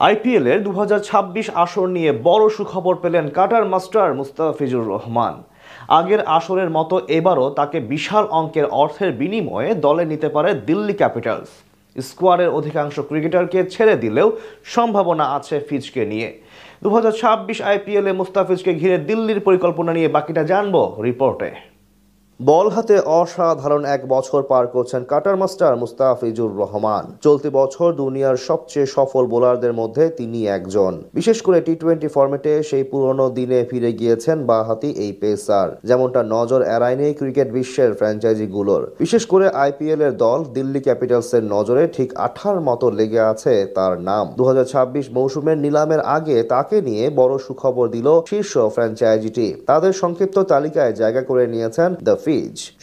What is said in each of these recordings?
আইপিএলের 2026 আসর নিয়ে বড় সুখবর পেলেন কাটার মাস্টার মুস্তাফিজুর রহমান। আগের আসরের মতো এবারও তাকে বিশাল অঙ্কের অর্থের বিনিময়ে দলে নিতে পারে দিল্লি ক্যাপিটালস। স্কোয়াডের অধিকাংশ ক্রিকেটারকে ছেড়ে দিলেও সম্ভাবনা আছে ফিজকে নিয়ে। 2026 আইপিএলে মুস্তাফিজকে ঘিরে দিল্লির পরিকল্পনা নিয়ে বাকিটা জানবো রিপোর্টে। বল হাতে অসাধারণ এক বছর পার করছেন কাটার মাস্টার মুস্তাফিজুর রহমান। চলতি বছর দুনিয়ার সবচেয়ে সফল বোলারদের মধ্যে তিনি একজন। বিশেষ করে টি-20 ফরম্যাটে সেই পুরনো দিনে ফিরে গিয়েছেন বাঁহাতি এই পেসার, যেমনটা নজর এড়ায়নি ক্রিকেট বিশ্বের ফ্র্যাঞ্চাইজিগুলোর। বিশেষ করে আইপিএল এর দল দিল্লি ক্যাপিটালসের নজরে ঠিক আঠার মতো লেগে আছে তার নাম। 2026 মৌসুমের নিলামের আগে তাকে নিয়ে বড় সুখবর দিল শীর্ষ ফ্র্যাঞ্চাইজিটি। তাদের সংক্ষিপ্ত তালিকায় জায়গা করে নিয়েছেন দ্য ফিজ।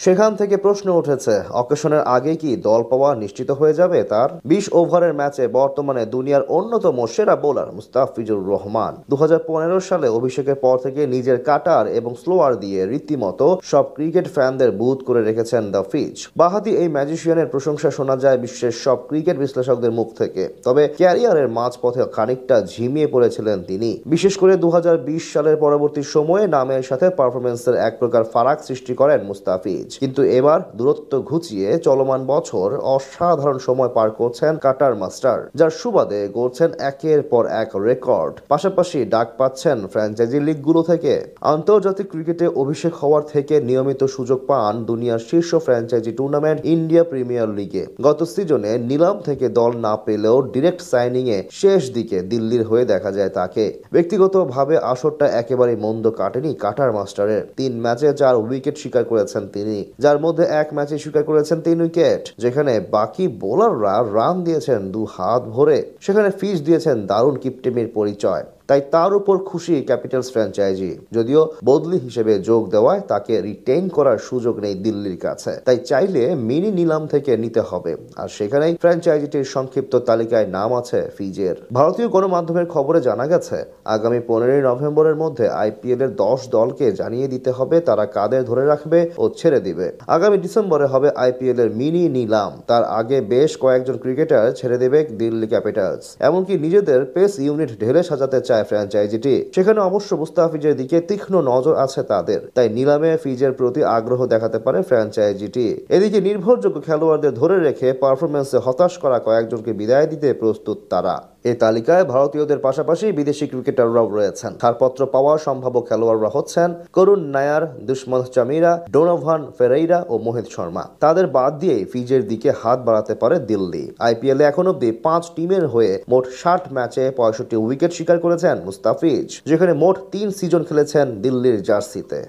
সেখান থেকে প্রশ্ন উঠেছে, অকেশনের আগে কি দল পাওয়া নিশ্চিত হয়ে যাবে তার? 20 ওভারের ম্যাচে বর্তমানে দুনিয়ার অন্যতম সেরা বোলার মুস্তাফিজুর রহমান 2015 সালে অভিষেকের পর থেকে নিজের কাটার এবং স্লোয়ার দিয়ে রীতিমতো সব ক্রিকেট ফ্যানদের বুঁদ করে রেখেছেন দ্য ফিজ। বাঁহাতি এই ম্যাজিশিয়ানের প্রশংসা শোনা যায় বিশ্বের সব ক্রিকেট বিশ্লেষকদের মুখ থেকে। তবে ক্যারিয়ারের মাঝপথে খানিকটা ঝিমিয়ে পড়েছিলেন তিনি। বিশেষ করে 2020 সালের পরবর্তী সময়ে নামের সাথে পারফরমেন্সের এক প্রকার ফারাক সৃষ্টি করেন মুস্তাফিজ। কিন্তু এবার দূরত্ব ঘুচিয়ে চলমান বছর অসাধারণ সময় পার করছেন কাটার মাস্টার, যার সুবাদে গড়ছেন একের পর এক রেকর্ড। পাশাপাশি ডাক পাচ্ছেন ফ্র্যাঞ্চাইজি লিগগুলো থেকে। আন্তর্জাতিক ক্রিকেটে অভিষেক হওয়ার থেকে নিয়মিত সুযোগ পান দুনিয়ার শীর্ষ ফ্র্যাঞ্চাইজি টুর্নামেন্ট ইন্ডিয়া প্রিমিয়ার লিগে। গত সিজনে নিলাম থেকে দল না পেলেও ডিরেক্ট সাইনিং এ শেষ দিকে দিল্লির হয়ে দেখা যায় তাকে। ব্যক্তিগতভাবে আসরটা একেবারেই মন্দ কাটেনি কাটার মাস্টারের। 3 ম্যাচে 4 উইকেট শিকার করেছেন তিনি, যার মধ্যে এক ম্যাচে শিকার করেছেন 3 উইকেট। যেখানে বাকি বোলাররা রান দিয়েছেন 2 হাত ভরে, সেখানে ফিজ দিয়েছেন দারুণ কিপটেমির পরিচয়। তাই তার উপর খুশি ক্যাপিটালস ফ্র্যাঞ্চাইজি, যদিও বদলি হিসেবে যোগ দেওয়ায় তাকে রিটেইন করার সুযোগ নেই দিল্লির কাছে। তাই চাইলে মিনি নিলাম থেকে নিতে হবে, আর সেখানেই ফ্র্যাঞ্চাইজিটির সংক্ষিপ্ত তালিকায় নাম আছে ফিজের। ভারতীয় গণমাধ্যমের খবরে জানা গেছে, আগামী 15 নভেম্বরের মধ্যে আইপিএল এর 10 দলকে জানিয়ে দিতে হবে তারা কাদের ধরে রাখবে ও ছেড়ে দিবে। আগামী ডিসেম্বরে হবে আইপিএল এর মিনি নিলাম। তার আগে বেশ কয়েকজন ক্রিকেটার ছেড়ে দেবে দিল্লি ক্যাপিটালস। এমনকি নিজেদের পেস ইউনিট ঢেলে সাজাতে চায় ফ্র্যাঞ্চাইজিটি। সেখানে অবশ্য মুস্তাফিজের দিকে তীক্ষ্ণ নজর আছে তাদের। তাই নিলামে ফিজের প্রতি আগ্রহ দেখাতে পারে ফ্র্যাঞ্চাইজিটি। এদিকে নির্ভরযোগ্য খেলোয়াড়দের ধরে রেখে পারফরমেন্সে হতাশ করা কয়েকজনকে বিদায় দিতে প্রস্তুত তারা। এই তালিকায় ভারতীয়দের পাশাপাশি বিদেশি ক্রিকেটাররাও রয়েছেন। ছাড়পত্র পাওয়া সম্ভাব্য খেলোয়াড়রা হচ্ছেন করুণ নায়ার, দুষ্মন্ত চামিরা, ডোনোভান ফেরেইরা ও মোহিত শর্মা। তাদের বাদ দিয়েই ফিজের দিকে হাত বাড়াতে পারে দিল্লি। আইপিএলে এখন অব্দি 5 টিমের হয়ে মোট 60 ম্যাচে 65 উইকেট শিকার করেছেন মুস্তাফিজ, যেখানে মোট 3 সিজন খেলেছেন দিল্লির জার্সিতে।